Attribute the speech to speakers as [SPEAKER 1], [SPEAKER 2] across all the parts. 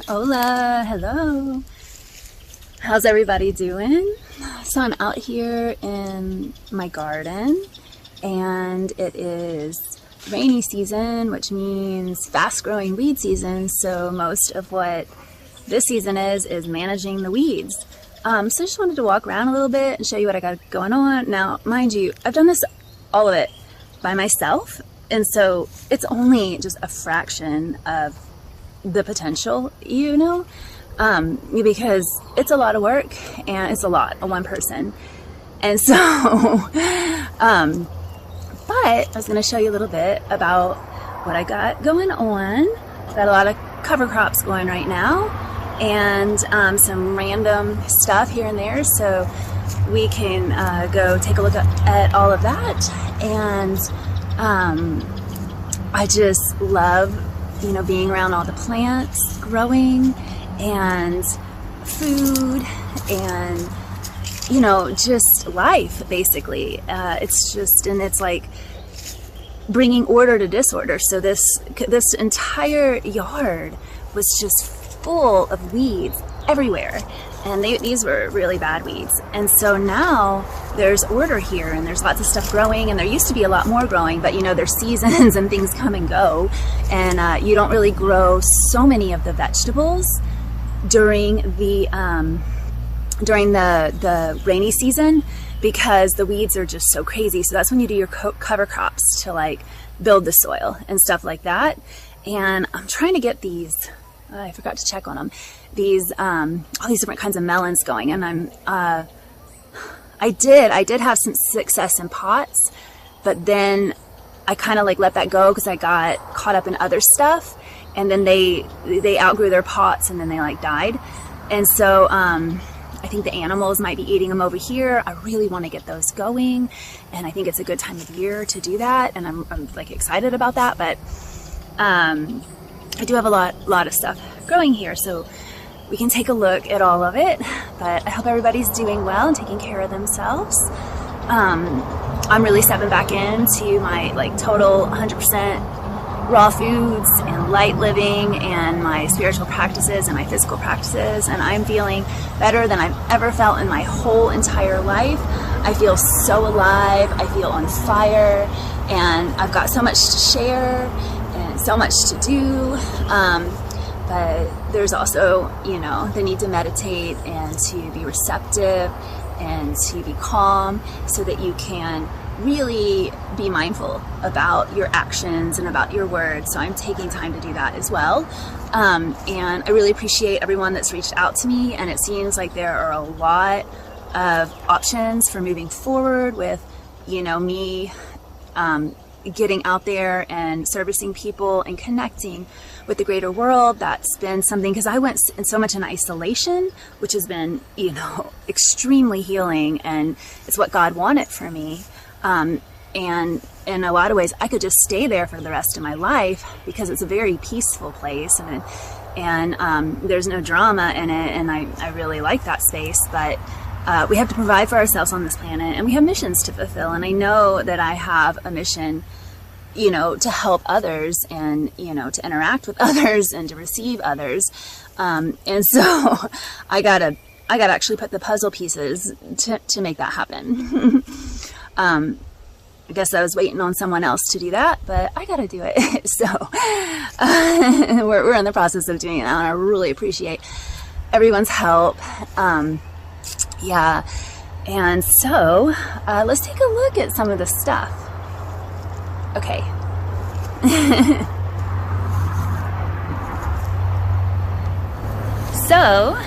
[SPEAKER 1] Hola, hello. How's everybody doing? So I'm out here in my garden and it is rainy season, which means fast growing weed season. So most of what this season is managing the weeds. So I just wanted to walk around a little bit and show you what I got going on. Now, mind you, I've done this, all of it by myself. And so it's only just a fraction of the potential, because it's a lot of work and it's a lot on one person. And so, but I was going to show you a little bit about what I got going on. Got a lot of cover crops going right now and some random stuff here and there. So we can go take a look at all of that. And I just love, being around all the plants growing and food and, just life, basically. It's like bringing order to disorder. So this entire yard was just full of weeds everywhere. And these were really bad weeds. And so now there's order here and there's lots of stuff growing, and there used to be a lot more growing, but there's seasons and things come and go. And you don't really grow so many of the vegetables during the rainy season because the weeds are just so crazy. So that's when you do your cover crops to like build the soil and stuff like that. And I'm trying to get these, I forgot to check on them, all these different kinds of melons going. And I did have some success in pots, but then I kind of like let that go because I got caught up in other stuff, and then they outgrew their pots and then they like died. And so I think the animals might be eating them over here. I really want to get those going, and I think it's a good time of year to do that, and I'm like excited about that. But I do have a lot of stuff growing here, so we can take a look at all of it. But I hope everybody's doing well and taking care of themselves. I'm really stepping back into my like total 100% raw foods and light living and my spiritual practices and my physical practices, and I'm feeling better than I've ever felt in my whole entire life. I feel so alive, I feel on fire, and I've got so much to share and so much to do. But there's also, the need to meditate and to be receptive and to be calm so that you can really be mindful about your actions and about your words. So I'm taking time to do that as well. And I really appreciate everyone that's reached out to me. And it seems like there are a lot of options for moving forward with, me getting out there and servicing people and connecting with the greater world. That's been something, because I went so much in isolation, which has been, extremely healing, and it's what God wanted for me. And in a lot of ways, I could just stay there for the rest of my life because it's a very peaceful place, and there's no drama in it, and I really like that space. But we have to provide for ourselves on this planet, and we have missions to fulfill. And I know that I have a mission, to help others and, to interact with others and to receive others. And so I gotta actually put the puzzle pieces to make that happen. I guess I was waiting on someone else to do that, but I gotta do it. So we're in the process of doing it now, and I really appreciate everyone's help. Yeah. And so let's take a look at some of the stuff. Okay. So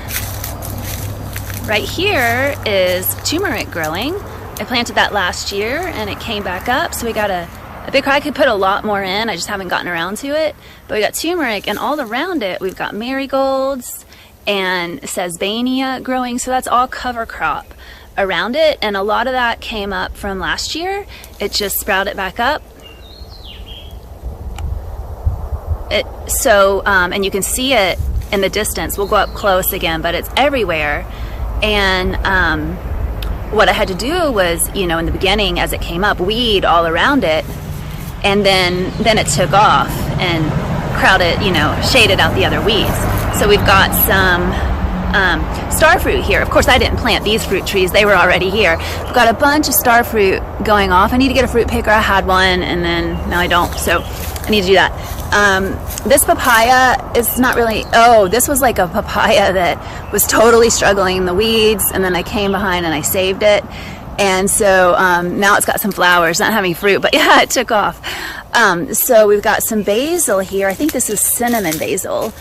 [SPEAKER 1] right here is turmeric growing. I planted that last year and it came back up. So we got a big, I could put a lot more in. I just haven't gotten around to it. But we got turmeric, and all around it, we've got marigolds and sesbania growing. So that's all cover crop around it. And a lot of that came up from last year. It just sprouted back up. And you can see it in the distance. We'll go up close again, but it's everywhere. And what I had to do was, in the beginning, as it came up, weed all around it, and then it took off. And crowded, you know, shaded out the other weeds. So we've got some star fruit here. Of course, I didn't plant these fruit trees. They were already here. We've got a bunch of star fruit going off. I need to get a fruit picker. I had one, and then now I don't. So I need to do that. This papaya is not really, oh, this was like a papaya that was totally struggling in the weeds, and then I came behind and I saved it. And so now it's got some flowers, not having fruit, but yeah, it took off. So we've got some basil here. I think this is cinnamon basil.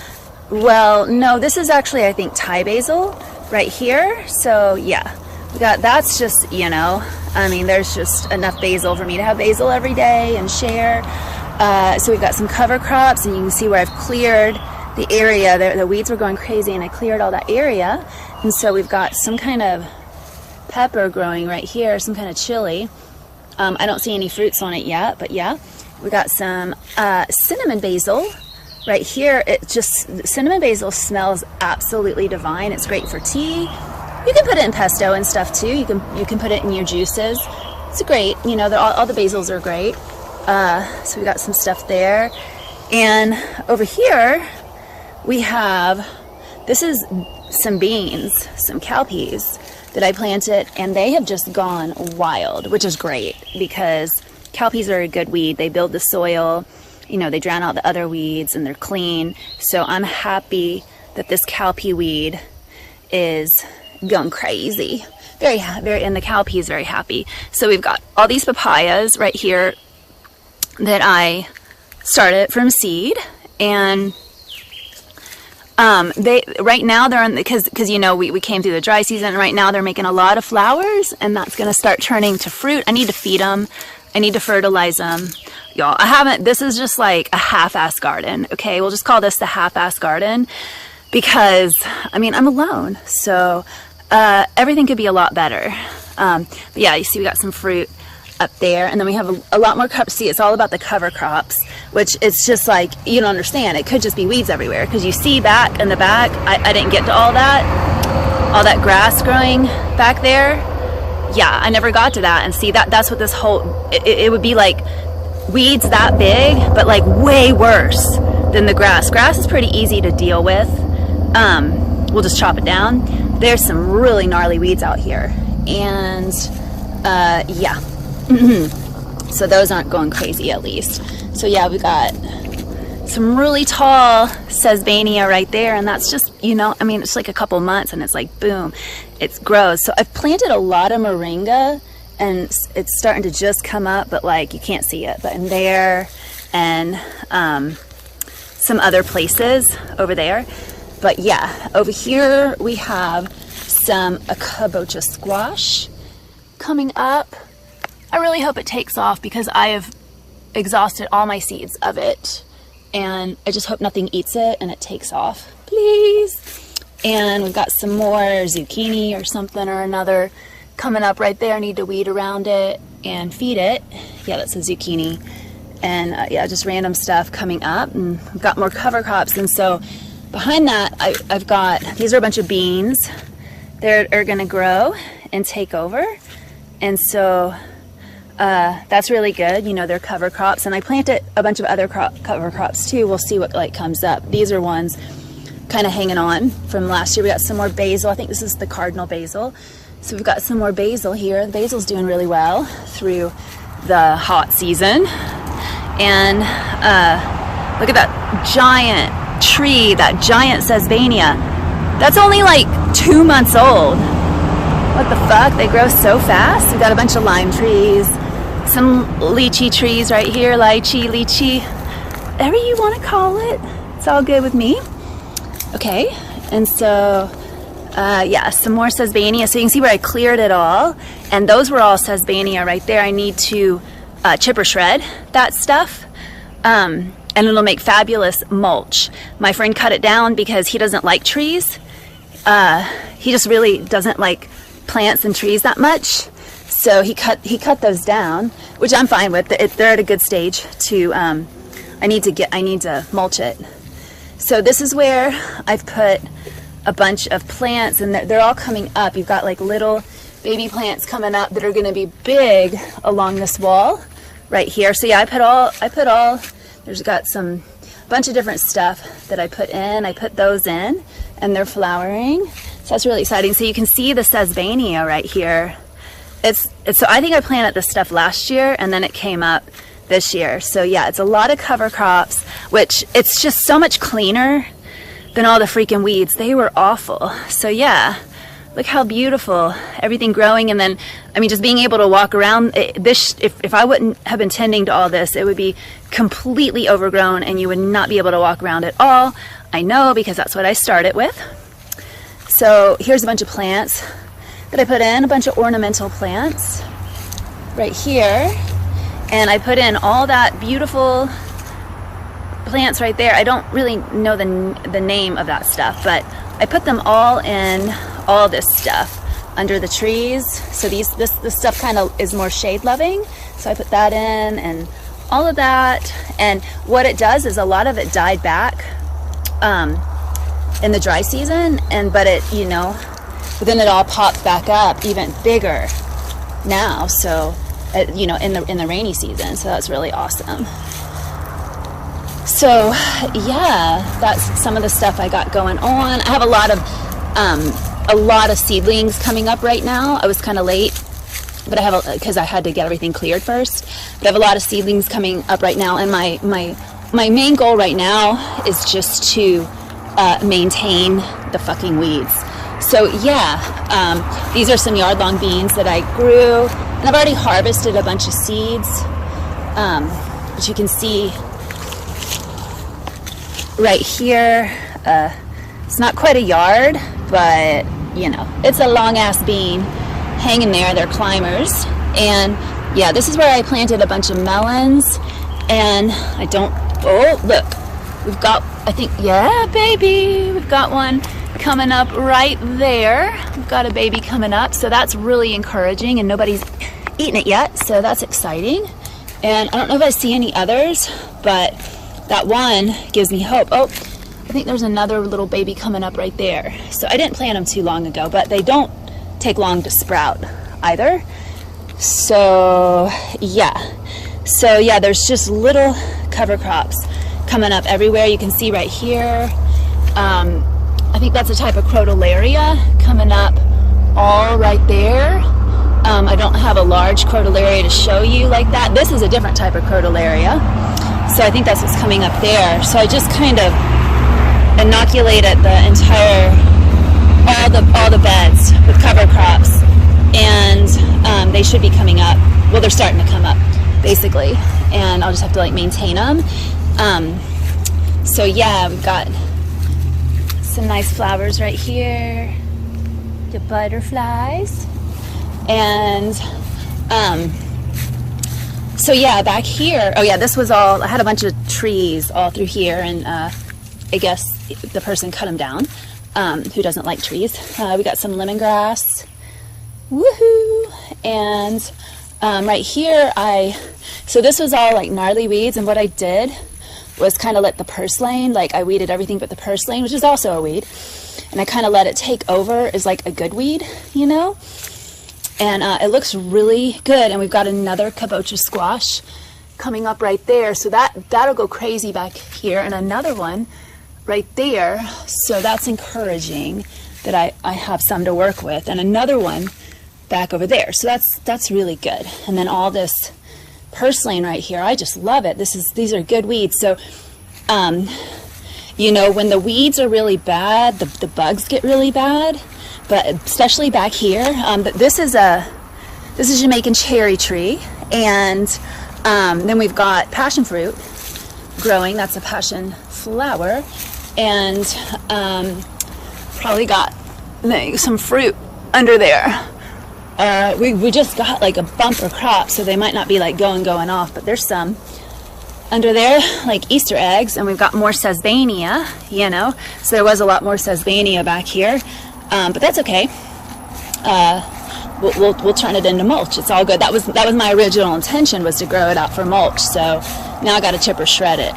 [SPEAKER 1] Well, no, this is actually, I think, Thai basil right here. So yeah, we got, that's just, you know, I mean, there's just enough basil for me to have basil every day and share. So we've got some cover crops, and you can see where I've cleared the area. The weeds were going crazy, and I cleared all that area. And so we've got some kind of pepper growing right here, some kind of chili. I don't see any fruits on it yet, but yeah. We got some cinnamon basil right here. It just, cinnamon basil smells absolutely divine. It's great for tea. You can put it in pesto and stuff too. You can put it in your juices. It's great. You know, all the basils are great. So we got some stuff there. And over here we have, this is some beans, some cowpeas that I planted, and they have just gone wild, which is great because cowpeas are a good weed. They build the soil, you know, they drown out the other weeds, and they're clean. So I'm happy that this cowpea weed is going crazy. Very, and the cowpea is very happy. So we've got all these papayas right here that I started from seed, and they right now they're on, because you know we came through the dry season, and right now they're making a lot of flowers, and that's going to start turning to fruit. I need to feed them. I need to fertilize them. Y'all, this is just like a half-ass garden, okay? We'll just call this the half-ass garden because, I mean, I'm alone, so everything could be a lot better. But yeah, you see we got some fruit up there, and then we have a lot more crops. See, it's all about the cover crops, which it's just like, you don't understand. It could just be weeds everywhere, because you see back in the back, I didn't get to all that grass growing back there. Yeah, I never got to that. And see, that's what this whole, it would be like weeds that big, but like way worse than the grass. Grass is pretty easy to deal with. We'll just chop it down. There's some really gnarly weeds out here, and yeah. So those aren't going crazy, at least. So yeah, we got some really tall Sesbania right there, and that's just, you know, I mean, it's like a couple months and it's like boom, it grows. So I've planted a lot of moringa, and it's starting to just come up, but like you can't see it, but in there and some other places over there. But yeah, over here we have some kabocha squash coming up. I really hope it takes off because I have exhausted all my seeds of it, and I just hope nothing eats it and it takes off, please. And we've got some more zucchini or something or another coming up right there. I need to weed around it and feed it. Yeah, that's a zucchini. And yeah, just random stuff coming up, and we've got more cover crops. And so behind that, I've got, these are a bunch of beans that are gonna grow and take over. And so that's really good. You know, they're cover crops, and I planted a bunch of other cover crops too. We'll see what like comes up. These are ones kind of hanging on from last year. We got some more basil. I think this is the cardinal basil. So we've got some more basil here. The basil's doing really well through the hot season. And look at that giant tree, that giant Sesbania. That's only like 2 months old. What the fuck? They grow so fast. We've got a bunch of lime trees, some lychee trees right here, lychee, whatever you want to call it. It's all good with me. Okay, and so yeah, some more Sesbania. So you can see where I cleared it all, and those were all Sesbania right there. I need to chip or shred that stuff, and it'll make fabulous mulch. My friend cut it down because he doesn't like trees. He just really doesn't like plants and trees that much. So he cut those down, which I'm fine with. They're at a good stage to, I need to mulch it. So this is where I've put a bunch of plants, and they're all coming up. You've got like little baby plants coming up that are going to be big along this wall right here. So yeah, I put all, there's got some bunch of different stuff that I put in. I put those in and they're flowering. So that's really exciting. So you can see the Sesbania right here. So I think I planted this stuff last year and then it came up this year. So yeah, it's a lot of cover crops, which it's just so much cleaner than all the freaking weeds. They were awful. So yeah, look how beautiful everything growing. And then, I mean, just being able to walk around this, if I wouldn't have been tending to all this, it would be completely overgrown and you would not be able to walk around at all. I know, because that's what I started with. So here's a bunch of plants that I put in, a bunch of ornamental plants right here. And I put in all that beautiful plants right there. I don't really know the name of that stuff, but I put them all in all this stuff under the trees. So this stuff kind of is more shade loving. So I put that in and all of that. And what it does is a lot of it died back in the dry season, but then it all popped back up even bigger now. So in the rainy season. So that's really awesome. So yeah, that's some of the stuff I got going on. I have a lot of seedlings coming up right now. I was kind of late, but because I had to get everything cleared first. But I have a lot of seedlings coming up right now, and my main goal right now is just to maintain the fucking weeds. So yeah, these are some yard-long beans that I grew, and I've already harvested a bunch of seeds, but you can see right here, it's not quite a yard, but it's a long-ass bean hanging there. They're climbers. And yeah, this is where I planted a bunch of melons, and oh, look, we've got, I think, yeah, baby, we've got one coming up right there. We've got a baby coming up, so that's really encouraging, and nobody's eaten it yet, so that's exciting. And I don't know if I see any others, but that one gives me hope. Oh, I think there's another little baby coming up right there. So I didn't plant them too long ago, but they don't take long to sprout either. So yeah, there's just little cover crops coming up everywhere. You can see right here. I think that's a type of crotalaria coming up all right there. I don't have a large crotalaria to show you like that. This is a different type of crotalaria. So I think that's what's coming up there. So I just kind of inoculated the entire, all the beds with cover crops, and they should be coming up. Well, they're starting to come up, basically, and I'll just have to maintain them. So yeah, we've got some nice flowers right here, the butterflies, and so yeah, back here, oh yeah, this was all, I had a bunch of trees all through here, and I guess the person cut them down, who doesn't like trees. We got some lemongrass, woohoo, and right here, so this was all gnarly weeds, and what I did was kind of let the purslane, I weeded everything but the purslane, which is also a weed, and I kind of let it take over as a good weed, and it looks really good. And we've got another kabocha squash coming up right there, so that'll go crazy back here, and another one right there, so that's encouraging that I have some to work with, and another one back over there, so that's really good. And then all this purslane right here, I just love it. These are good weeds. So when the weeds are really bad, the bugs get really bad, but especially back here. This is Jamaican cherry tree, and then we've got passion fruit growing. That's a passion flower, and probably got some fruit under there. We just got a bumper crop, so they might not be going off, but there's some under there, Easter eggs, and we've got more Sesbania, so there was a lot more Sesbania back here, but that's okay. We'll turn it into mulch. It's all good. That was my original intention, was to grow it out for mulch, so now I got to chip or shred it,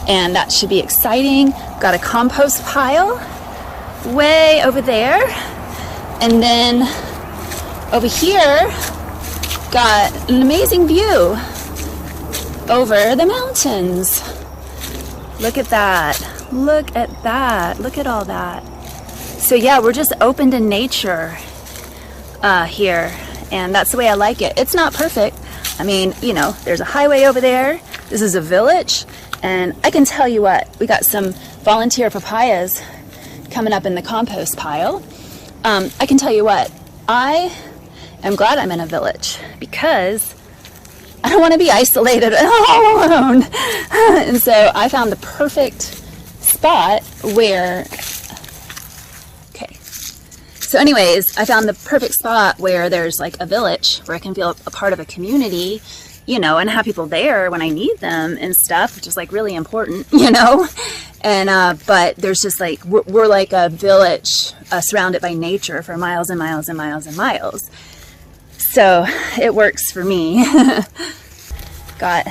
[SPEAKER 1] and that should be exciting. Got a compost pile way over there, and then over here, got an amazing view over the mountains. Look at that. Look at that. Look at all that. So yeah, we're just open to nature here. And that's the way I like it. It's not perfect. I mean, you know, there's a highway over there. This is a village. And I can tell you what, we got some volunteer papayas coming up in the compost pile. I can tell you what, I am glad I'm in a village because I don't want to be isolated and all alone. And so I found the perfect spot where, okay. So anyways, I found the perfect spot where there's like a village where I can feel a part of a community, you know, and have people there when I need them and stuff, which is like really important, you know. And but there's just like we're like a village surrounded by nature for miles and miles and miles and miles. So it works for me. Got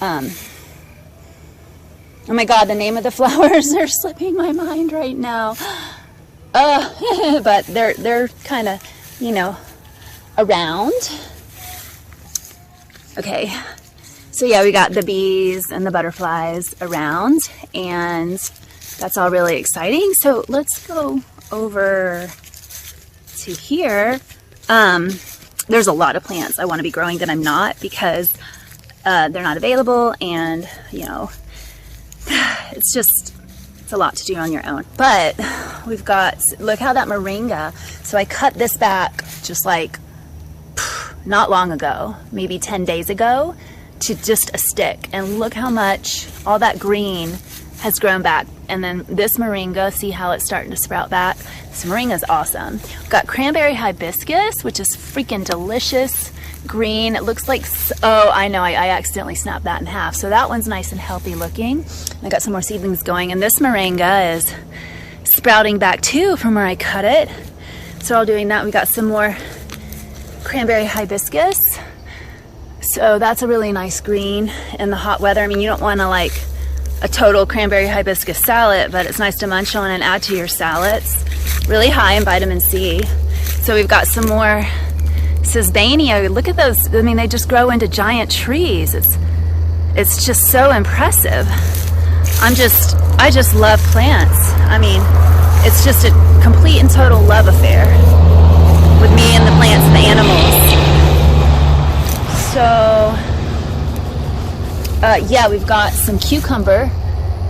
[SPEAKER 1] oh my god, the name of the flowers are slipping my mind right now. But they're kind of, you know, around. Okay. So yeah, we got the bees and the butterflies around, and that's all really exciting. So let's go over to here. There's a lot of plants I want to be growing that I'm not because they're not available, and you know, it's a lot to do on your own. But we've got, look how that moringa. So I cut this back just like not long ago, maybe 10 days ago, to just a stick, and look how much all that green has grown back. And then this moringa, see how it's starting to sprout back? This moringa is awesome. We've got cranberry hibiscus, which is freaking delicious green. It looks like, oh, I know, I accidentally snapped that in half. So that one's nice and healthy looking. I got some more seedlings going, and this moringa is sprouting back too from where I cut it. So all doing that, we got some more cranberry hibiscus. So that's a really nice green in the hot weather. I mean, you don't want to like a total cranberry hibiscus salad, but it's nice to munch on and add to your salads. Really high in vitamin C. So we've got some more sesbania. Look at those. I mean, they just grow into giant trees. It's just so impressive. I just love plants. I mean, it's just a complete and total love affair with me and the plants and the animals. So, yeah, we've got some cucumber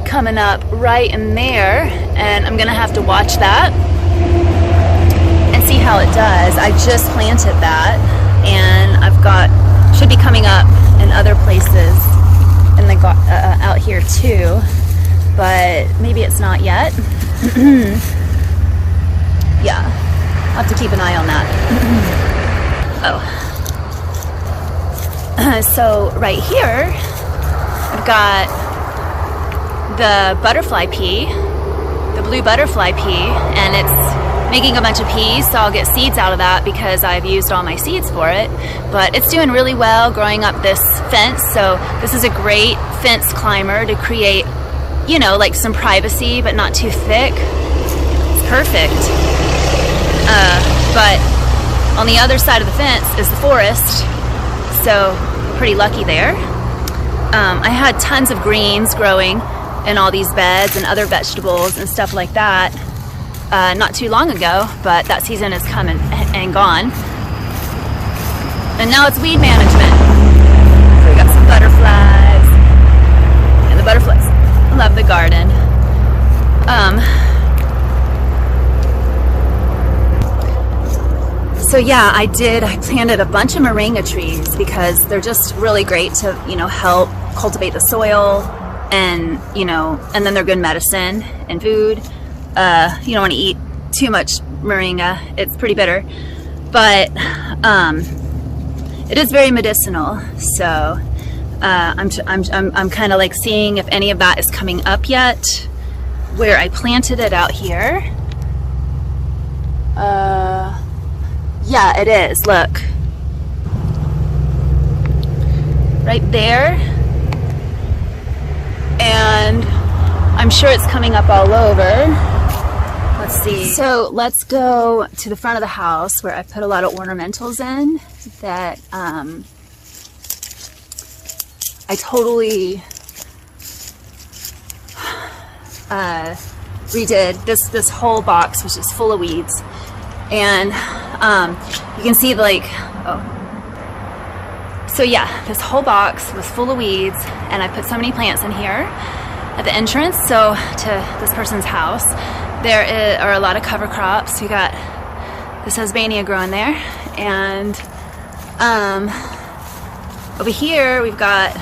[SPEAKER 1] coming up right in there, and I'm gonna have to watch that and see how it does. I just planted that, and should be coming up in other places in the out here too, but maybe it's not yet. Yeah, I'll have to keep an eye on that. Oh. So right here, I've got the butterfly pea, the blue butterfly pea, and it's making a bunch of peas, so I'll get seeds out of that because I've used all my seeds for it. But it's doing really well growing up this fence, so this is a great fence climber to create, you know, like some privacy, but not too thick. It's perfect. But on the other side of the fence is the forest, so pretty lucky there. I had tons of greens growing in all these beds and other vegetables and stuff like that not too long ago, but that season is come and gone. And now it's weed management. So we got some butterflies, and the butterflies love the garden. So yeah, I planted a bunch of moringa trees because they're just really great to, you know, help cultivate the soil, and, you know, and then they're good medicine and food. You don't want to eat too much moringa. It's pretty bitter, but it is very medicinal. So I'm kind of like seeing if any of that is coming up yet, where I planted it out here. Yeah, it is. Look. Right there. And I'm sure it's coming up all over. Let's see. So let's go to the front of the house where I put a lot of ornamentals in that I totally redid this whole box, which is full of weeds. And you can see like, so yeah, this whole box was full of weeds, and I put so many plants in here at the entrance. So to this person's house, there are a lot of cover crops. We got this Sesbania growing there, and over here we've got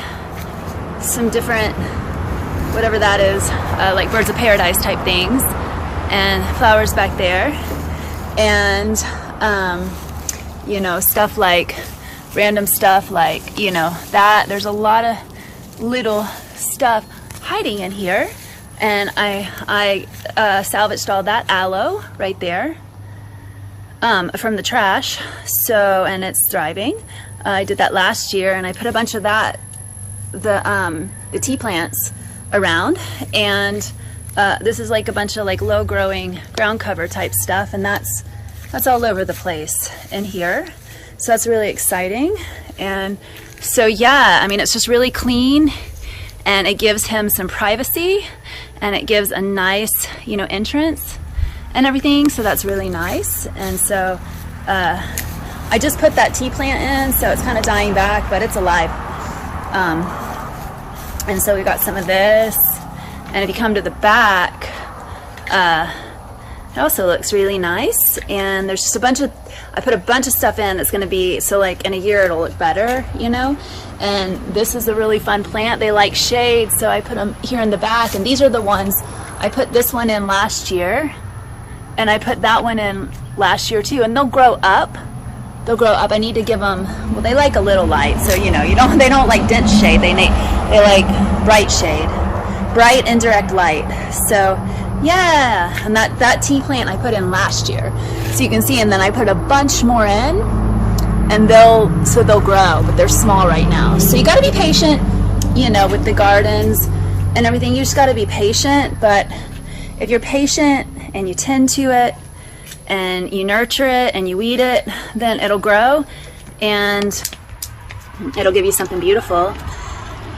[SPEAKER 1] some different, whatever that is, like birds of paradise type things, and flowers back there, and you know, stuff like random stuff like, you know, that there's a lot of little stuff hiding in here. And I salvaged all that aloe right there from the trash, so, and it's thriving. I did that last year, and I put a bunch of that, the tea plants around, and this is like a bunch of like low growing ground cover type stuff, and that's all over the place in here. So that's really exciting. And so yeah, I mean, it's just really clean, and it gives him some privacy, and it gives a nice, you know, entrance and everything. So that's really nice. And so I just put that tea plant in, so it's kind of dying back, but it's alive. And so we got some of this, and if you come to the back, it also looks really nice. And there's just a bunch of, I put a bunch of stuff in that's going to be, so like in a year it'll look better, you know. And this is a really fun plant. They like shade, so I put them here in the back. And these are the ones, I put this one in last year, and I put that one in last year too. And they'll grow up. They'll grow up. I need to give them, well, they like a little light, so you know, they don't like dense shade. They like bright shade, bright indirect light. So yeah, and that tea plant I put in last year, so you can see. And then I put a bunch more in, and they'll grow, but they're small right now. So you got to be patient, you know, with the gardens and everything. You just got to be patient. But if you're patient and you tend to it, and you nurture it and you weed it, then it'll grow, and it'll give you something beautiful,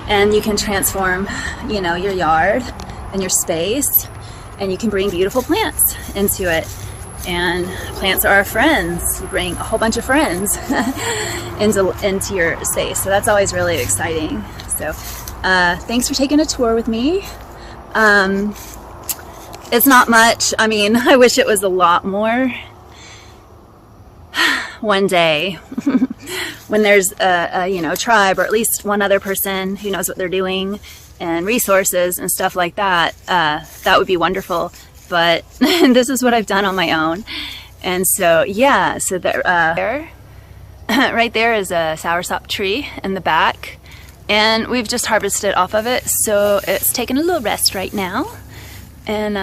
[SPEAKER 1] and you can transform, you know, your yard and your space, and you can bring beautiful plants into it. And plants are our friends. You bring a whole bunch of friends into your space. So that's always really exciting. So thanks for taking a tour with me. It's not much. I mean, I wish it was a lot more. One day, when there's a you know, tribe, or at least one other person who knows what they're doing, and resources and stuff like that, that would be wonderful. But this is what I've done on my own. And so yeah, so there, right there is a soursop tree in the back, and we've just harvested off of it, so it's taking a little rest right now. And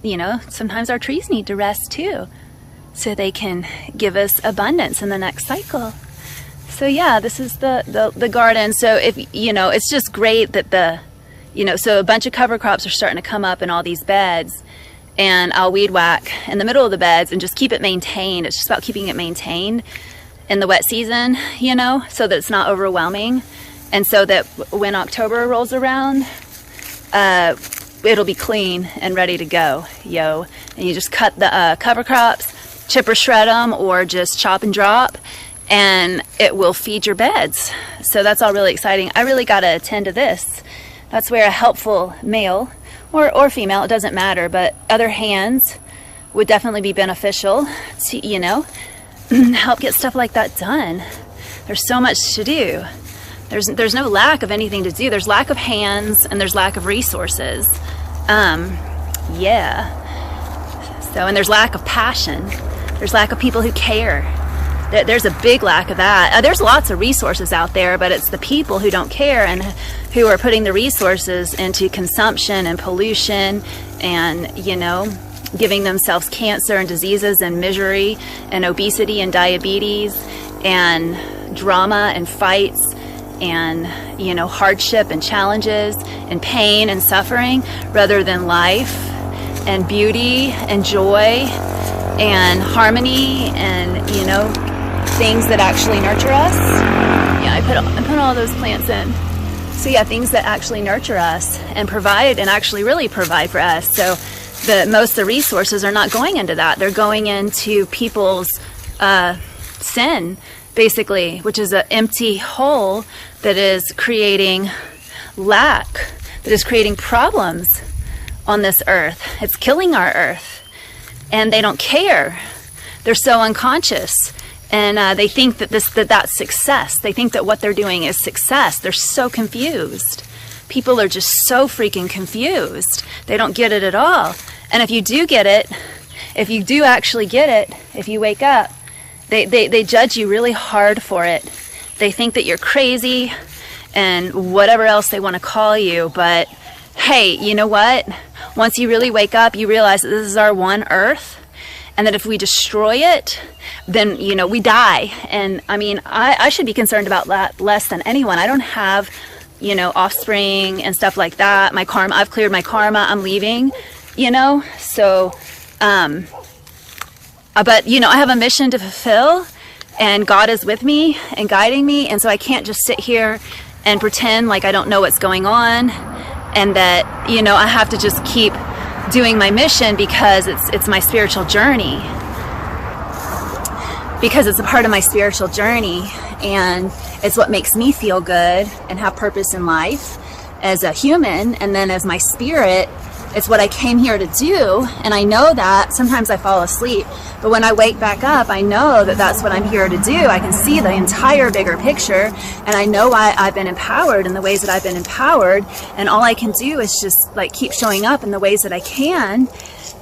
[SPEAKER 1] you know, sometimes our trees need to rest too, so they can give us abundance in the next cycle. So yeah, this is the garden. So if you know, it's just great that you know, so a bunch of cover crops are starting to come up in all these beds, and I'll weed whack in the middle of the beds and just keep it maintained. It's just about keeping it maintained in the wet season, you know, so that it's not overwhelming, and so that when October rolls around, it'll be clean and ready to go, yo. And you just cut the cover crops, chip or shred them, or just chop and drop, and it will feed your beds. So that's all really exciting. I really got to attend to this. That's where a helpful male or female, it doesn't matter, but other hands would definitely be beneficial to, you know, help get stuff like that done. There's so much to do. There's no lack of anything to do. There's lack of hands, and there's lack of resources. Yeah. So, and there's lack of passion. There's lack of people who care. There's a big lack of that. There's lots of resources out there, but it's the people who don't care, and who are putting the resources into consumption and pollution, and, you know, giving themselves cancer and diseases and misery and obesity and diabetes and drama and fights and, you know, hardship and challenges and pain and suffering, rather than life and beauty and joy and harmony and, you know, things that actually nurture us. Yeah, I put all those plants in. So yeah, things that actually nurture us and provide, and actually really provide for us. So most of the resources are not going into that. They're going into people's sin, basically, which is an empty hole that is creating lack, that is creating problems on this earth. It's killing our earth, and they don't care. They're so unconscious, and they think that that's success. They think that what they're doing is success. They're so confused. People are just so freaking confused. They don't get it at all. And if you do get it, if you do actually get it, if you wake up, they judge you really hard for it. They think that you're crazy and whatever else they want to call you. But hey, you know what? Once you really wake up, you realize that this is our one earth, and that if we destroy it, then, you know, we die. And I mean, I should be concerned about that less than anyone. I don't have, you know, offspring and stuff like that. My karma, I've cleared my karma. I'm leaving, you know. So, but, you know, I have a mission to fulfill, and God is with me and guiding me. And so I can't just sit here and pretend like I don't know what's going on, and that, you know, I have to just keep doing my mission because it's my spiritual journey. Because it's a part of my spiritual journey, and it's what makes me feel good and have purpose in life as a human. And then as my spirit, it's what I came here to do. And I know that sometimes I fall asleep, but when I wake back up, I know that that's what I'm here to do. I can see the entire bigger picture, and I know I've been empowered in the ways that I've been empowered. And all I can do is just like keep showing up in the ways that I can,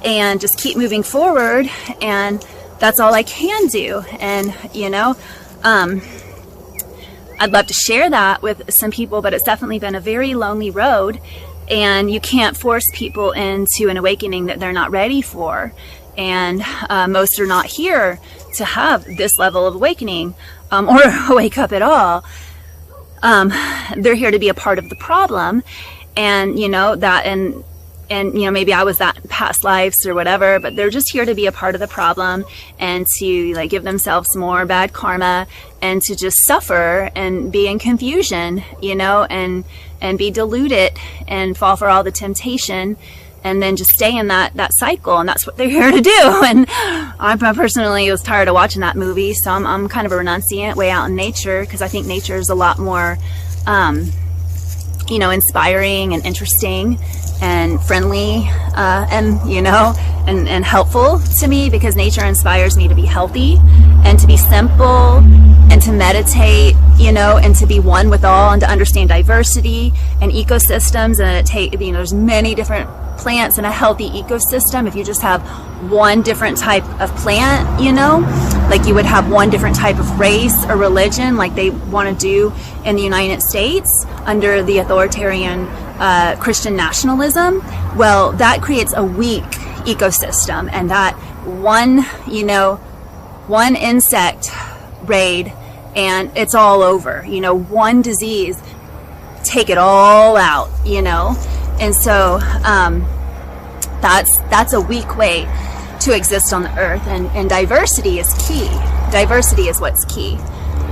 [SPEAKER 1] and just keep moving forward. And that's all I can do. And, you know, I'd love to share that with some people, but it's definitely been a very lonely road. And you can't force people into an awakening that they're not ready for. And most are not here to have this level of awakening or wake up at all. They're here to be a part of the problem. And, you know, that, and you know, maybe I was that in past lives or whatever, but they're just here to be a part of the problem, and to like give themselves more bad karma, and to just suffer and be in confusion, you know, and be deluded and fall for all the temptation, and then just stay in that cycle. And that's what they're here to do. And I personally was tired of watching that movie, so I'm kind of a renunciant, way out in nature, because I think nature is a lot more you know, inspiring and interesting and friendly, and, you know, and helpful to me, because nature inspires me to be healthy and to be simple and to meditate, you know, and to be one with all, and to understand diversity and ecosystems. And you know, there's many different plants in a healthy ecosystem. If you just have one different type of plant, you know, like you would have one different type of race or religion, like they want to do in the United States under the authoritarian Christian nationalism, well, that creates a weak ecosystem. And that one, you know, one insect raid, and it's all over. You know, one disease, take it all out, you know. And so that's a weak way to exist on the earth. And diversity is key. Diversity is what's key.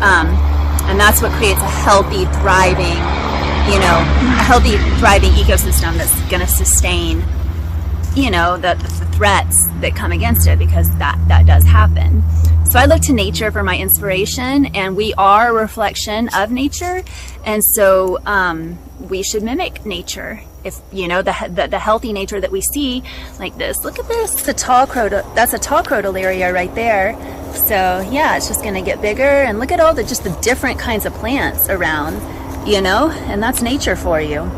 [SPEAKER 1] And that's what creates a healthy, thriving, you know, a healthy, thriving ecosystem that's going to sustain, you know, the threats that come against it, because that does happen. So I look to nature for my inspiration, and we are a reflection of nature. And so we should mimic nature. If, you know, the healthy nature that we see, like this. Look at this. It's a tall that's a tall crotalaria right there. So yeah, it's just going to get bigger. And look at all the different kinds of plants around, you know, and that's nature for you.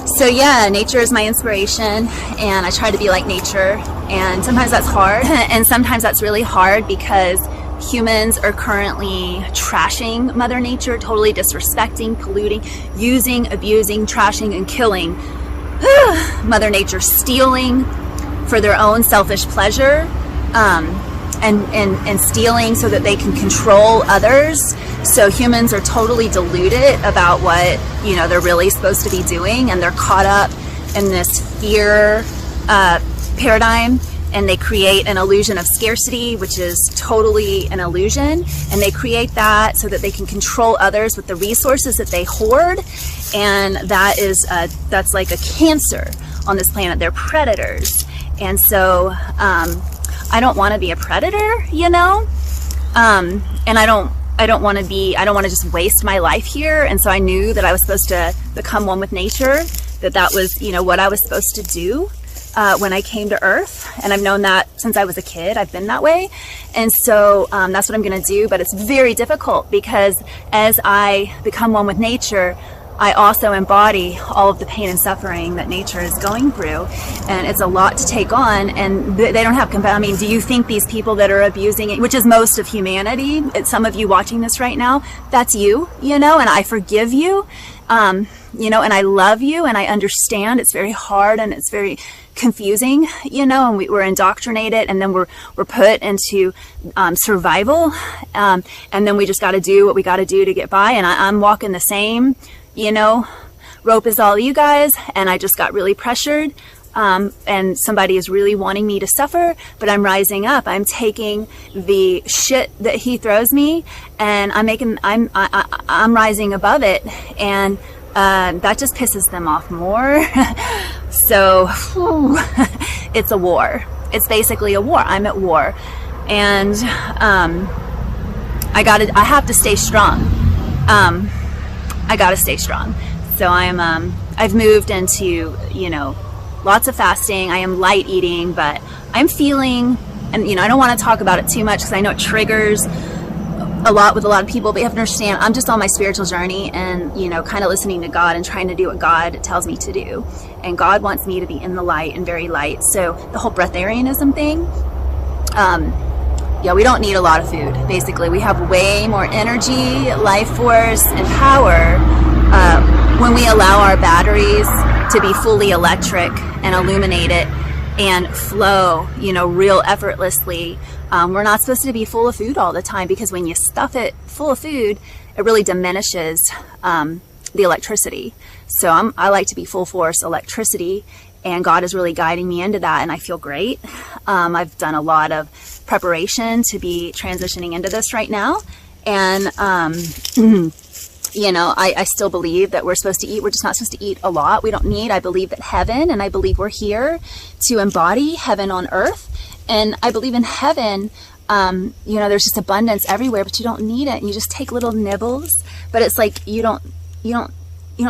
[SPEAKER 1] So yeah, nature is my inspiration, and I try to be like nature. And sometimes that's hard, and sometimes that's really hard because humans are currently trashing Mother Nature, totally disrespecting, polluting, using, abusing, trashing, and killing Mother Nature, stealing for their own selfish pleasure, and stealing so that they can control others. So humans are totally deluded about what, you know, they're really supposed to be doing, and they're caught up in this fear paradigm and they create an illusion of scarcity, which is totally an illusion. And they create that so that they can control others with the resources that they hoard. And that's like a cancer on this planet. They're predators. And so I don't want to be a predator, you know? And I don't want to just waste my life here. And so I knew that I was supposed to become one with nature, that was, you know, what I was supposed to do when I came to Earth. And I've known that since I was a kid. I've been that way. And so that's what I'm going to do. But it's very difficult because as I become one with nature, I also embody all of the pain and suffering that nature is going through. And it's a lot to take on. And they don't have compassion. I mean, do you think these people that are abusing it, which is most of humanity, it's some of you watching this right now, that's you, you know, and I forgive you, you know, and I love you and I understand it's very hard and it's very confusing, you know, and we're indoctrinated and then we're put into survival. And then we just got to do what we got to do to get by. And I'm walking the same, you know, rope as all you guys, and I just got really pressured, and somebody is really wanting me to suffer, but I'm rising up. I'm taking the shit that he throws me, and I'm rising above it, and that just pisses them off more. So it's a war. It's basically a war. I'm at war, and I have to stay strong. I gotta stay strong. So I've moved into, you know, lots of fasting. I am light eating, but I'm feeling, and you know, I don't want to talk about it too much because I know it triggers a lot with a lot of people, but you have to understand, I'm just on my spiritual journey and, you know, kind of listening to God and trying to do what God tells me to do. And God wants me to be in the light and very light. So the whole breatharianism thing, yeah, we don't need a lot of food. Basically, we have way more energy, life force, and power when we allow our batteries to be fully electric and illuminated and flow, you know, real effortlessly. We're not supposed to be full of food all the time because when you stuff it full of food, it really diminishes the electricity. So I like to be full force electricity, and God is really guiding me into that, and I feel great. I've done a lot of preparation to be transitioning into this right now, and you know, I still believe that we're supposed to eat. We're just not supposed to eat a lot. We don't need. I believe that heaven, and I believe we're here to embody heaven on earth, and I believe in heaven. You know, there's just abundance everywhere, but you don't need it. And you just take little nibbles, but it's like you don't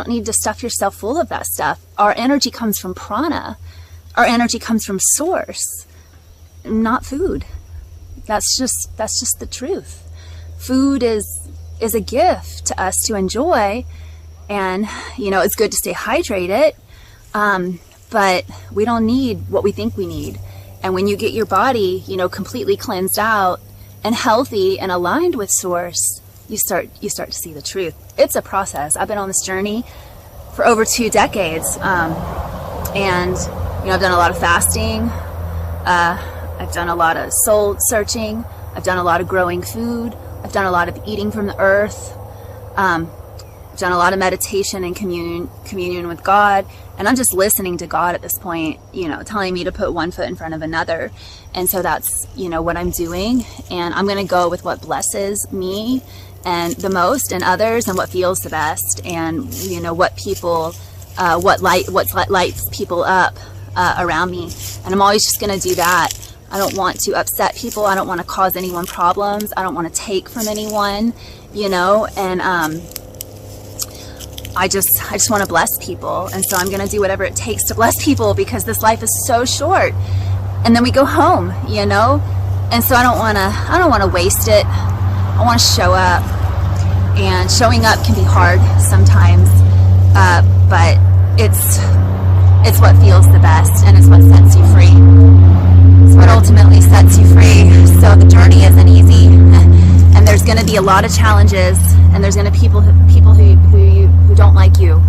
[SPEAKER 1] need to stuff yourself full of that stuff. Our energy comes from prana. Our energy comes from source, not food. That's just the truth. Food is a gift to us to enjoy, and you know, it's good to stay hydrated, but we don't need what we think we need. And when you get your body, you know, completely cleansed out and healthy and aligned with source, you start to see the truth. It's a process. I've been on this journey for over 2 decades, and you know, I've done a lot of fasting, I've done a lot of soul searching, I've done a lot of growing food, I've done a lot of eating from the earth, I've done a lot of meditation and communion with God, and I'm just listening to God at this point, you know, telling me to put one foot in front of another. And so that's, you know, what I'm doing, and I'm going to go with what blesses me and the most and others, and what feels the best, and you know, what people what lights people up around me. And I'm always just going to do that. I don't want to upset people. I don't want to cause anyone problems. I don't want to take from anyone, you know, and I just want to bless people. And so I'm going to do whatever it takes to bless people, because this life is so short, and then we go home, you know. And so I don't want to waste it. I want to show up, and showing up can be hard sometimes, but it's what feels the best, and it's what sets you free. It's what ultimately sets you free. So the journey isn't easy, and there's going to be a lot of challenges, and there's going to be people who don't like you,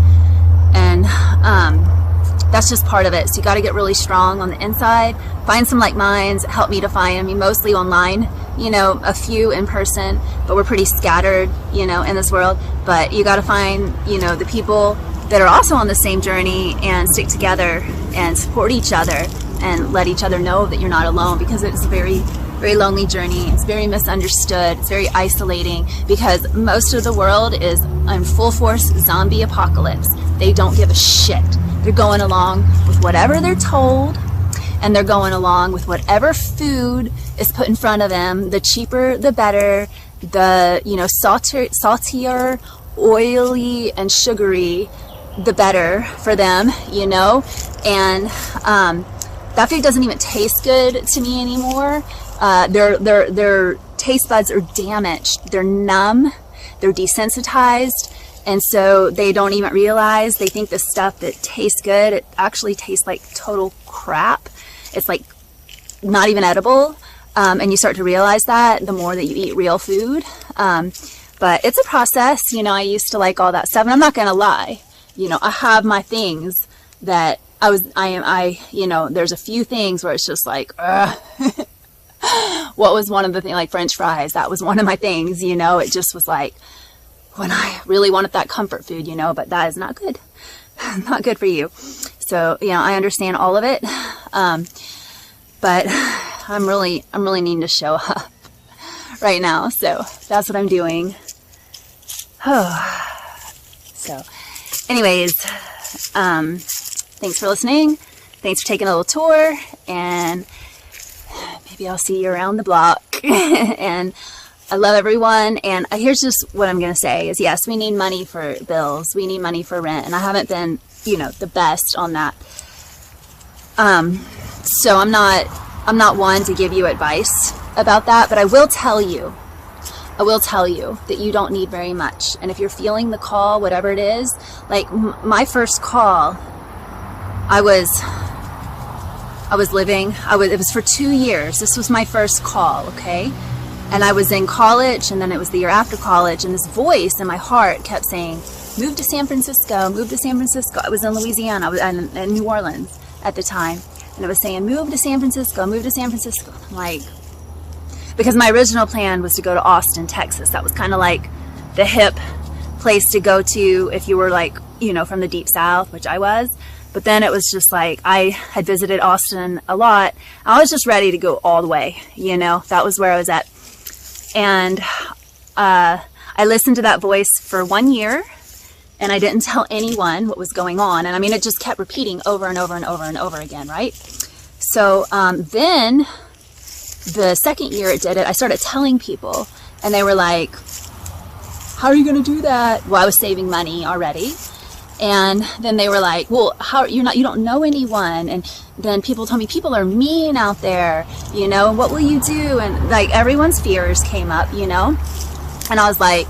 [SPEAKER 1] and that's just part of it. So you got to get really strong on the inside. Find some like minds. Help me to find them. Mostly online, you know, a few in person, but we're pretty scattered, you know, in this world. But you got to find, you know, the people that are also on the same journey, and stick together and support each other, and let each other know that you're not alone, because it's a very, very lonely journey. It's very misunderstood. It's very isolating, because most of the world is in full force zombie apocalypse. They don't give a shit. They're going along with whatever they're told, and they're going along with whatever food is put in front of them. The cheaper, the better. The, saltier, oily, and sugary, the better for them, and that food doesn't even taste good to me anymore. Their taste buds are damaged. They're numb. They're desensitized. And so they don't even realize, they think the stuff that tastes good, it actually tastes like total crap. It's like not even edible. And you start to realize that the more that you eat real food. But it's a process. I used to like all that stuff. And I'm not going to lie. I have my things that there's a few things where it's just like, what was one of the things, like French fries? That was one of my things, it just was like, when I really wanted that comfort food, but that is not good. Not good for you. So, I understand all of it. But I'm really needing to show up right now. So that's what I'm doing. So anyways, thanks for listening. Thanks for taking a little tour, and maybe I'll see you around the block. And I love everyone. And here's just what I'm going to say is, yes, we need money for bills. We need money for rent. And I haven't been, the best on that. So I'm not one to give you advice about that, but I will tell you that you don't need very much. And if you're feeling the call, whatever it is, like my first call, it was for 2 years. This was my first call. Okay. And I was in college, and then it was the year after college, and this voice in my heart kept saying, move to San Francisco, move to San Francisco. I was in Louisiana. I was in New Orleans at the time. And it was saying, move to San Francisco, move to San Francisco. I'm like, because my original plan was to go to Austin, Texas. That was kind of like the hip place to go to if you were like, from the deep South, which I was. But then it was just like, I had visited Austin a lot. I was just ready to go all the way, that was where I was at. And I listened to that voice for 1 year, and I didn't tell anyone what was going on. And it just kept repeating over and over and over and over again, right? So then the second year it did it, I started telling people, and they were like, how are you going to do that? Well, I was saving money already. And then they were like, well, you don't know anyone. And then people told me people are mean out there, what will you do? And like everyone's fears came up, and I was like,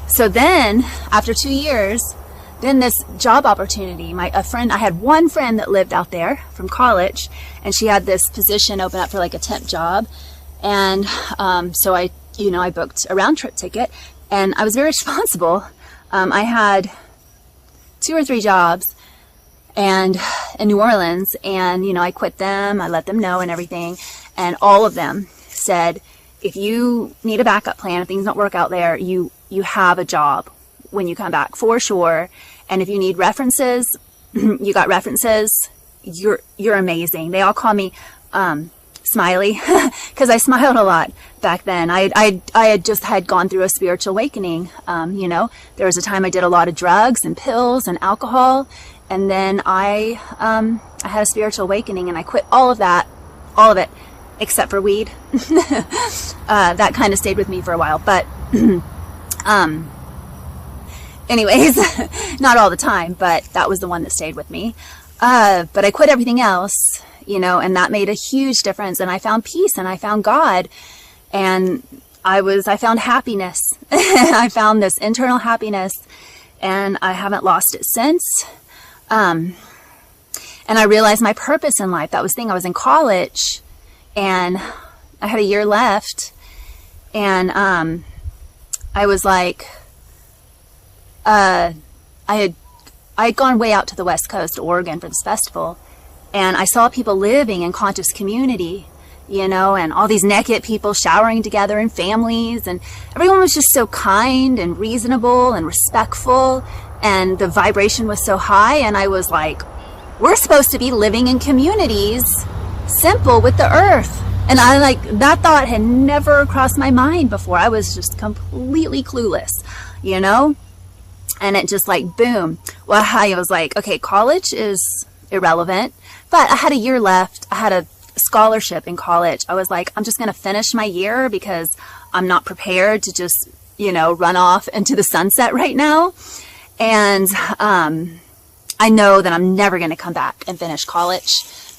[SPEAKER 1] so then after 2 years, then this job opportunity, I had one friend that lived out there from college, and she had this position open up for like a temp job. And so I booked a round trip ticket, and I was very responsible. I had 2 or 3 jobs and in New Orleans, and I quit them. I let them know and everything, and all of them said, if you need a backup plan, if things don't work out there, you have a job when you come back for sure. And if you need references, you got references. You're amazing. They all call me Smiley because I smiled a lot back then. I had just gone through a spiritual awakening. There was a time I did a lot of drugs and pills and alcohol, and then I had a spiritual awakening, and I quit all of it, except for weed. That kind of stayed with me for a while, but anyways, not all the time, but that was the one that stayed with me. But I quit everything else, and that made a huge difference. And I found peace, and I found God, and I found happiness. I found this internal happiness, and I haven't lost it since. And I realized my purpose in life. That was the thing. I was in college, and I had a year left, and I was like, I had gone way out to the West Coast, Oregon, for this festival, and I saw people living in conscious community, and all these naked people showering together in families, and everyone was just so kind and reasonable and respectful, and the vibration was so high, and I was like, we're supposed to be living in communities simple with the earth. And I like, that thought had never crossed my mind before. I was just completely clueless, you know? And it just like, boom. Well, I was like, okay, college is irrelevant, but I had a year left. I had a scholarship in college. I was like, I'm just going to finish my year because I'm not prepared to just, you know, run off into the sunset right now. And I know that I'm never going to come back and finish college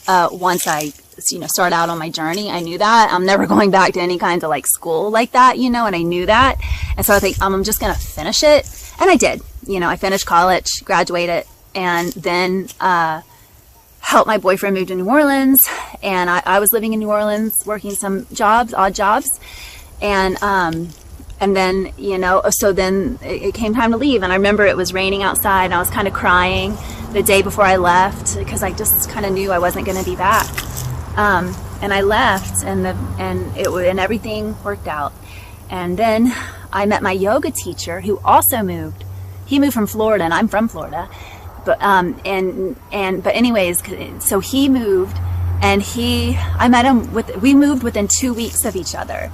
[SPEAKER 1] once I, you know, start out on my journey. I knew that. I'm never going back to any kind of like school like that, you know, and I knew that. And so I think I'm just going to finish it. And I did. You know, I finished college, graduated, and then helped my boyfriend move to New Orleans. And I was living in New Orleans, working some jobs, odd jobs. And then, you know, so then it came time to leave. And I remember it was raining outside and I was kind of crying the day before I left because I just kind of knew I wasn't going to be back. And I left and everything worked out. And then I met my yoga teacher who also moved. He moved from Florida and I'm from Florida. But, but anyways, so he moved and I met him we moved within 2 weeks of each other.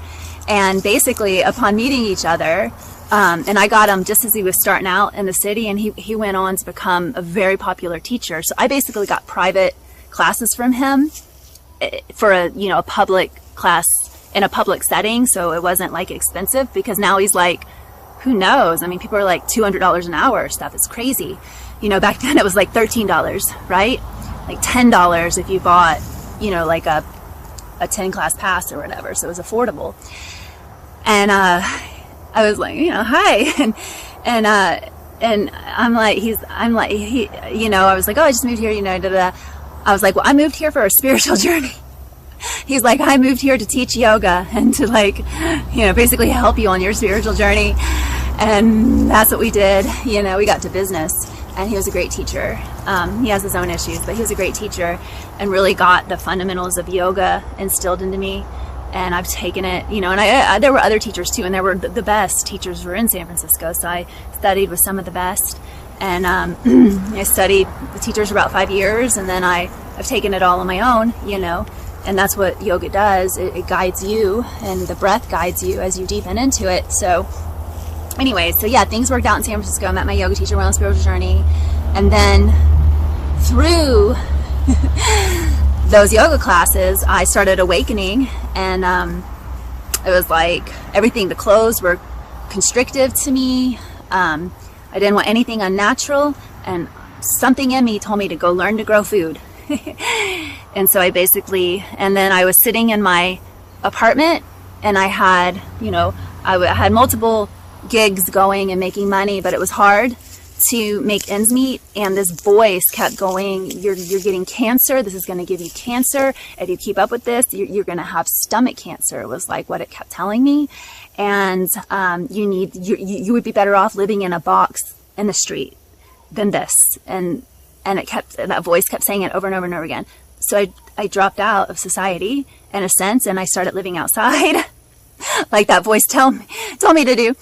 [SPEAKER 1] And basically upon meeting each other, and I got him just as he was starting out in the city, and he went on to become a very popular teacher. So I basically got private classes from him for a public class in a public setting. So it wasn't like expensive, because now he's like, who knows? I mean, people are like $200 an hour stuff. It's crazy. You know, back then it was like $13, right? Like $10 if you bought, you know, like a 10 class pass or whatever. So it was affordable. And, I was like, you know, hi. And I'm like, I was like, oh, I just moved here, you know, I was like, well, I moved here for a spiritual journey. He's like, I moved here to teach yoga and to like, you know, basically help you on your spiritual journey. And that's what we did. You know, we got to business, and he was a great teacher. He has his own issues, but he was a great teacher and really got the fundamentals of yoga instilled into me. And I've taken it, you know, and I there were other teachers too, and there were the best teachers were in San Francisco. So I studied with some of the best, and I studied the teachers for about 5 years, and then I've taken it all on my own, you know, and that's what yoga does. It guides you, and the breath guides you as you deepen into it. So anyway, so yeah, things worked out in San Francisco. I met my yoga teacher, went on a spiritual journey, and then through those yoga classes, I started awakening, and it was like everything, the clothes were constrictive to me. I didn't want anything unnatural, and something in me told me to go learn to grow food. And so and then I was sitting in my apartment, and I had, you know, I had multiple gigs going and making money, but it was hard to make ends meet. And this voice kept going, you're getting cancer. This is going to give you cancer. If you keep up with this, you're going to have stomach cancer. It was like what it kept telling me. And you would be better off living in a box in the street than this. And that voice kept saying it over and over and over again. So I dropped out of society in a sense, and I started living outside like that voice told me to do.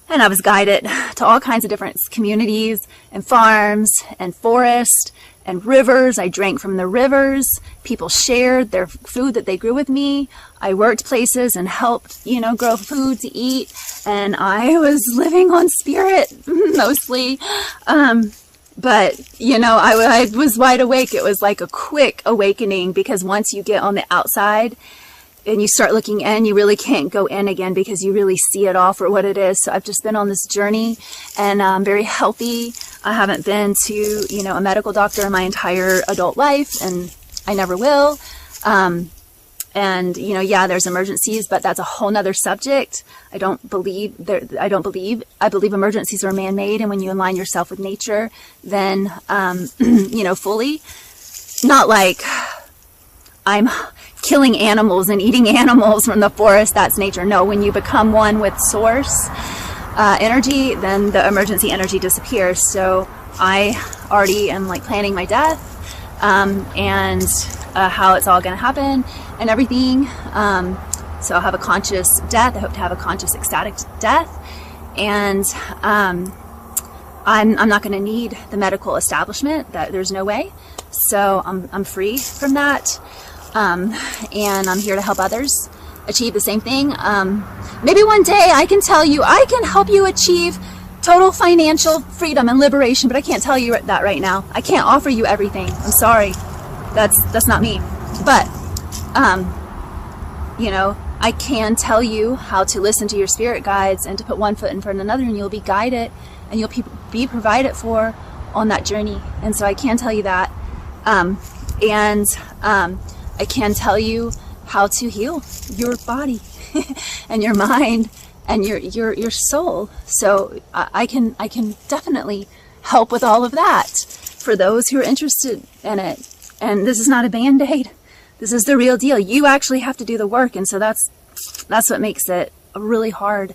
[SPEAKER 1] And I was guided to all kinds of different communities and farms and forests and rivers. I drank from the rivers. People shared their food that they grew with me. I worked places and helped, you know, grow food to eat. And I was living on spirit mostly. But, you know, I was wide awake. It was like a quick awakening, because once you get on the outside and you start looking in, you really can't go in again, because you really see it all for what it is. So I've just been on this journey, and I'm very healthy. I haven't been to, you know, a medical doctor in my entire adult life, and I never will. And, you know, yeah, there's emergencies, but that's a whole nother subject. I believe emergencies are man-made. And when you align yourself with nature, then, you know, fully, not like I'm killing animals and eating animals from the forest. That's nature. No, when you become one with source energy, then the emergency energy disappears. So I already am like planning my death, and how it's all going to happen and everything. So I'll have a conscious death. I hope to have a conscious ecstatic death. And I'm not going to need the medical establishment. That there's no way. So I'm free from that. And I'm here to help others achieve the same thing. Maybe one day I can tell you, I can help you achieve total financial freedom and liberation, but I can't tell you that right now. I can't offer you everything. I'm sorry. That's not me. But, you know, I can tell you how to listen to your spirit guides and to put one foot in front of another, and you'll be guided and you'll be provided for on that journey. And so I can tell you that. I can tell you how to heal your body and your mind and your soul. So I can definitely help with all of that for those who are interested in it. And this is not a band-aid. This is the real deal. You actually have to do the work. And so that's what makes it really hard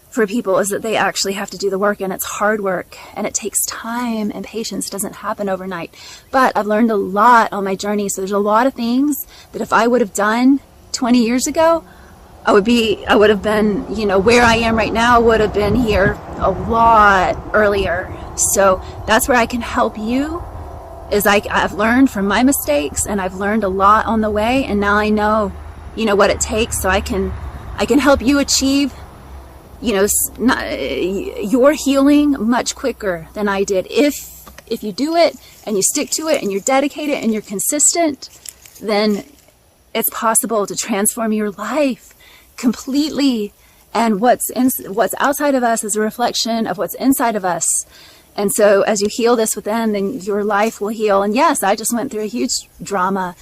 [SPEAKER 1] for people, is that they actually have to do the work, and it's hard work and it takes time, and patience doesn't happen overnight. But I've learned a lot on my journey. So there's a lot of things that if I would have done 20 years ago, I would have been, you know, where I am right now, would have been here a lot earlier. So that's where I can help you, is I've learned from my mistakes, and I've learned a lot on the way, and now I know, you know, what it takes. So I can help you achieve, you know, your healing much quicker than I did. If you do it and you stick to it and you're dedicated and you're consistent, then it's possible to transform your life completely. And what's outside of us is a reflection of what's inside of us. And so as you heal this within, then your life will heal. And yes, I just went through a huge drama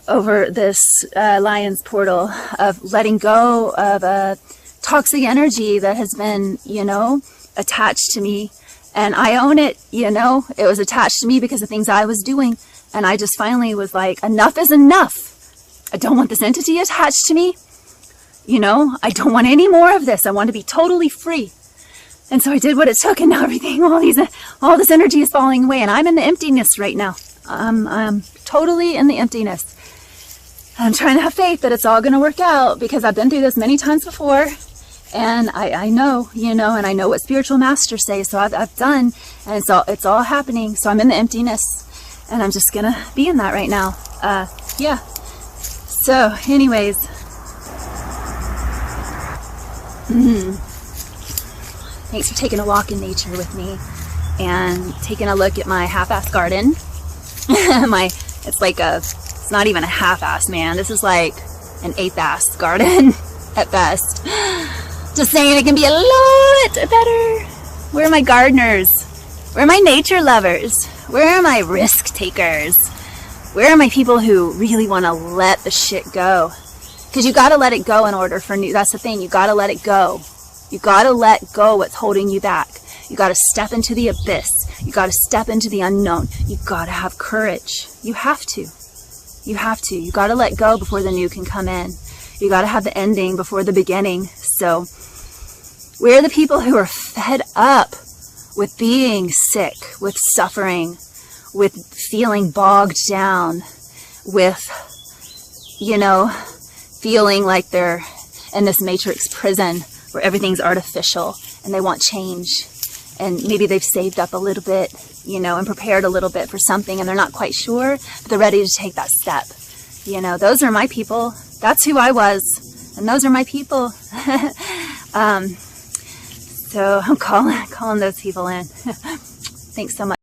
[SPEAKER 1] over this Lion's Portal of letting go of a toxic energy that has been, you know, attached to me. And I own it, you know. It was attached to me because of things I was doing. And I just finally was like, enough is enough. I don't want this entity attached to me. You know, I don't want any more of this. I want to be totally free. And so I did what it took, and now all this energy is falling away, and I'm in the emptiness right now. I'm totally in the emptiness. I'm trying to have faith that it's all going to work out, because I've been through this many times before, and I know, you know, and I know what spiritual masters say. So I've done, and it's all happening. So I'm in the emptiness, and I'm just going to be in that right now. Yeah. So anyways, thanks for taking a walk in nature with me and taking a look at my half-ass garden. It's not even a half-ass, man. This is like an eighth-ass garden at best. Just saying, it can be a lot better. Where are my gardeners? Where are my nature lovers? Where are my risk takers? Where are my people who really want to let the shit go? Because you got to let it go in order for new. That's the thing. You got to let it go. You got to let go what's holding you back. You got to step into the abyss. You got to step into the unknown. You got to have courage. You have to. You have to. You got to let go before the new can come in. You got to have the ending before the beginning. So we're the people who are fed up with being sick, with suffering, with feeling bogged down, with, you know, feeling like they're in this matrix prison where everything's artificial and they want change. And maybe they've saved up a little bit, you know, and prepared a little bit for something, and they're not quite sure, but they're ready to take that step. You know, those are my people. That's who I was. And those are my people. So I'm calling those people in. Thanks so much.